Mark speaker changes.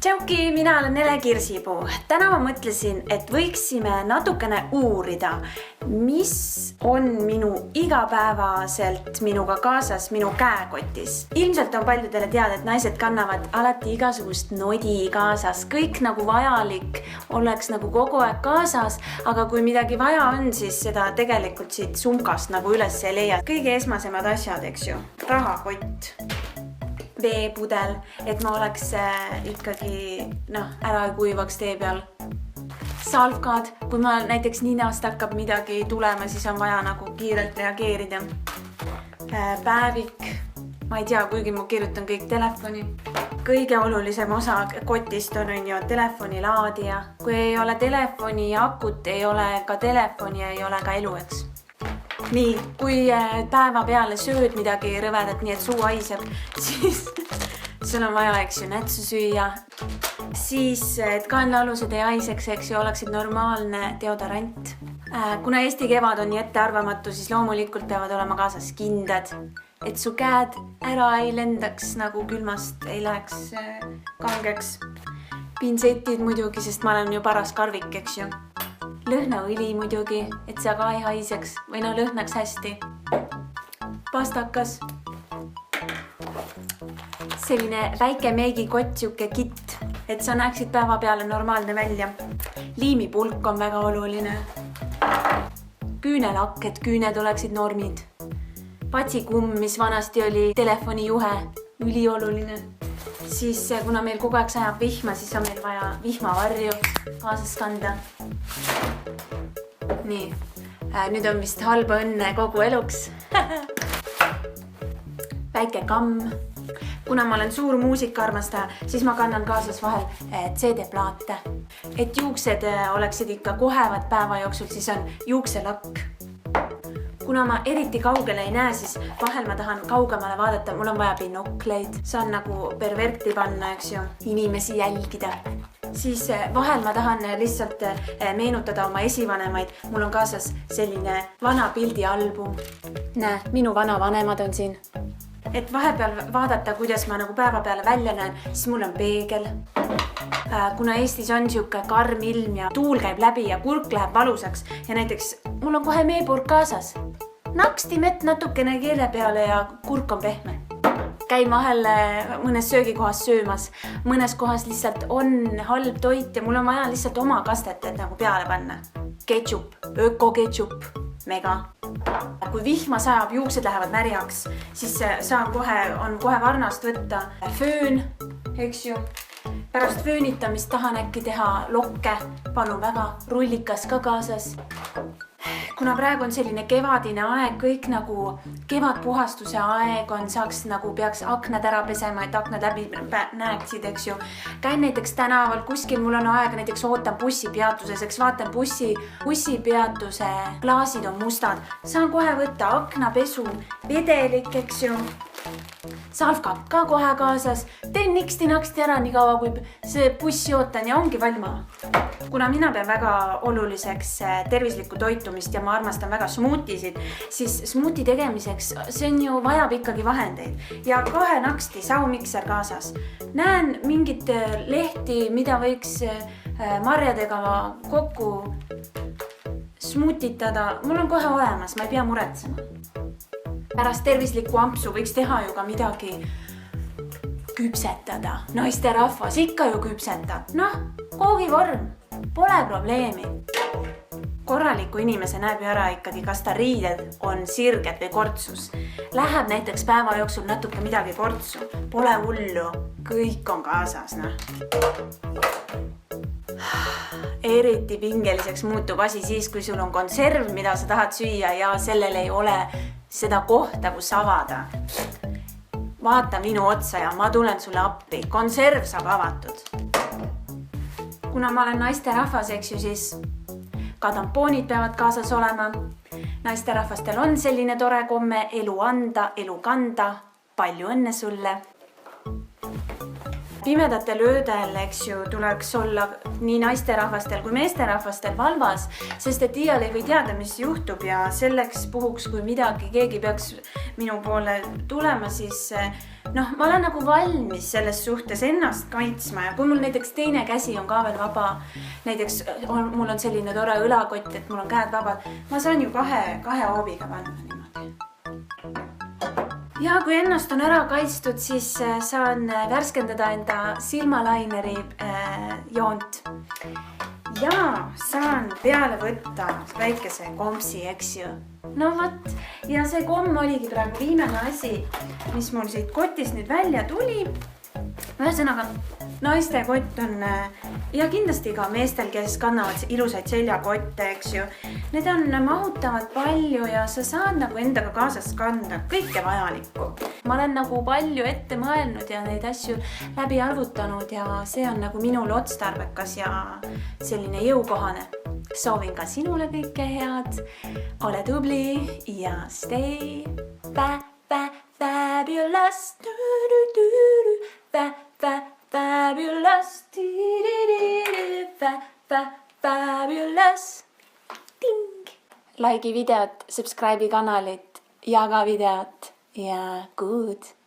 Speaker 1: Tšauki, mina olen Nele Kirsipuu. Täna ma mõtlesin, et võiksime natukene uurida, mis on minu igapäevaselt minuga kaasas minu käekotis. Ilmselt on paljudele teada, et naised kannavad alati igasugust nodi kaasas. Kõik nagu vajalik oleks nagu kogu aeg kaasas, aga kui midagi vaja on, siis seda tegelikult siit sumkast nagu üles ei leia. Kõige esmasemad asjad, eks ju. Rahakott. Veepudel, et ma oleks ikkagi ära ei kuivaks tee peal. Salvkad, kui ma näiteks ninast hakkab midagi tulema, siis on vaja nagu kiirelt reageerida. Päevik, ma ei tea, kuigi ma kirjutan kõik telefoni. Kõige olulisem osa kotist on ju telefoni laadija. Kui ei ole telefoni akut, ei ole ka telefoni, ei ole ka elu, eks. Nii, kui päeva peale sööd midagi rõvedat, nii et suu haiseb, siis sul on vaja, eks ju, nätsu süüa. Siis, et kaenlaalused ei haiseks, eks ju, oleksid normaalne deodorant. Kuna Eesti kevad on nii ettearvamatu, siis loomulikult peavad olema kaasas kindad, et su käed ära ei lendaks nagu külmast, ei läheks kangeks. Pintsetid muidugi, sest ma olen ju paras karvik, eks ju. Lõhnaõli muidugi, et see ka ei haiseks või lõhnaks hästi. Pastakas. Selline väike meigikott, siuke kitt, et sa näeksid päeva peale normaalne välja. Liimipulk on väga oluline. Küünelakk, et küüned oleksid normid. Patsikumm, mis vanasti oli telefoni juhe, ülioluline. Siis kuna meil kogu aeg sajab vihma, siis on meil vaja vihmavarju kaasas kanda. Nii, nüüd on vist halba õnne kogu eluks. Väike kamm. Kuna ma olen suur muusikaarmastaja, siis ma kannan kaasas vahel CD-plaate. Et juuksed oleksid ikka kohevad päeva jooksul, siis on juukselakk. Kuna ma eriti kaugele ei näe, siis vahel ma tahan kaugemale vaadata, mul on vaja binokleid. Saan nagu perverti panna, eks ju, inimesi jälgida. Siis vahel ma tahan lihtsalt meenutada oma esivanemaid. Mul on kaasas selline vana pildialbum. Näe, minu vanavanemad on siin. Et vahepeal vaadata, kuidas ma nagu päeva peale välja näen, siis mul on peegel. Kuna Eestis on siuke karm ilm ja tuul käib läbi ja kurk läheb valusaks ja näiteks mul on kohe meepurk kaasas. Naksti mett natukene keele peale ja kurk on pehme. Käin vahel mõnes söögikohas söömas. Mõnes kohas lihtsalt on halb toit ja mul on vaja lihtsalt oma kastet nagu peale panna. Ketchup, ökoketchup, mega. Kui vihma sajab, juuksed lähevad märjaks, siis on kohe varnast võtta föön, eks ju. Pärast föönitamist tahan äkki teha lokke, palun väga, rullikas ka kaasas. Kuna praegu on selline kevadine aeg, kõik nagu kevadpuhastuse aeg on, peaks aknad ära pesema, et aknad läbi näeksid, eks ju. Käin näiteks tänaval, kuskil mul on aega, näiteks ootan bussipeatuses, eks vaatan bussipeatuse klaasid on mustad. Saan kohe võtta aknapesu, vedelik, eks ju. Salvkap ka kohe kaasas. Teen niksti-naksti ära nii kaua, kui see bussi ootan ja ongi valma. Kuna mina pean väga oluliseks tervislikku toitumist ja ma armastan väga smuutisid, siis smuuti tegemiseks see on ju vajab ikkagi vahendeid. Ja kohe naksti saumikser kaasas. Näen mingit lehti, mida võiks marjadega kokku smuutitada. Mul on kohe olemas, ma ei pea muretsema. Pärast tervislikku ampsu võiks teha ju ka midagi küpsetada. Naiste rahvas ikka ju küpsetab. Koogivorm, pole probleemi. Korraliku inimese näeb ju ära ikkagi, kas ta riided on sirged või kortsus. Läheb näiteks päeva jooksul natuke midagi kortsu. Pole hullu, kõik on kaasas. Eriti pingeliseks muutub asi siis, kui sul on konserv, mida sa tahad süüa ja sellel ei ole seda kohta, kus avada. Vaata minu otsa ja ma tulen sulle appi. Konserv saab avatud. Kuna ma olen naiste rahvas, eks ju, siis ka tampoonid peavad kaasas olema. Naiste rahvastel on selline tore komme elu anda, elu kanda. Palju õnne sulle. pimedatel öödel, eks ju, tuleks olla nii naisterahvastel kui meesterahvastel valvas, sest et iial ei või teada, mis juhtub ja selleks puhuks, kui keegi peaks minu poole tulema, siis noh, ma olen nagu valmis selles suhtes ennast kaitsma ja kui mul näiteks teine käsi on ka veel vaba, näiteks mul on selline tore õlakott, et mul on käed vabad, ma saan ju kahe hoobiga panna niimoodi. Ja kui ennast on ära kaitstud, siis saan värskendada enda silmalaineri joont. Ja saan peale võtta väikese kompsi, eks ju. No võt, ja see komm oligi praegu viimane asi, mis mul siit kotist nüüd välja tuli. Ühesõnaga, naiste kott on ja kindlasti ka meestel, kes kannavad ilusaid seljakotte, eks ju. Need on mahutavad palju ja sa saad nagu endaga kaasas kanda kõike vajalikku. Ma olen nagu palju ette mõelnud ja neid asju läbi arvutanud ja see on nagu minul otstarbekas ja selline jõukohane. Soovin ka sinule kõike head, ole tubli ja stay fabulous, fabulous, fabulous. Ting! Like'i videot, subscribe'i kanalit, jaga videot ja good!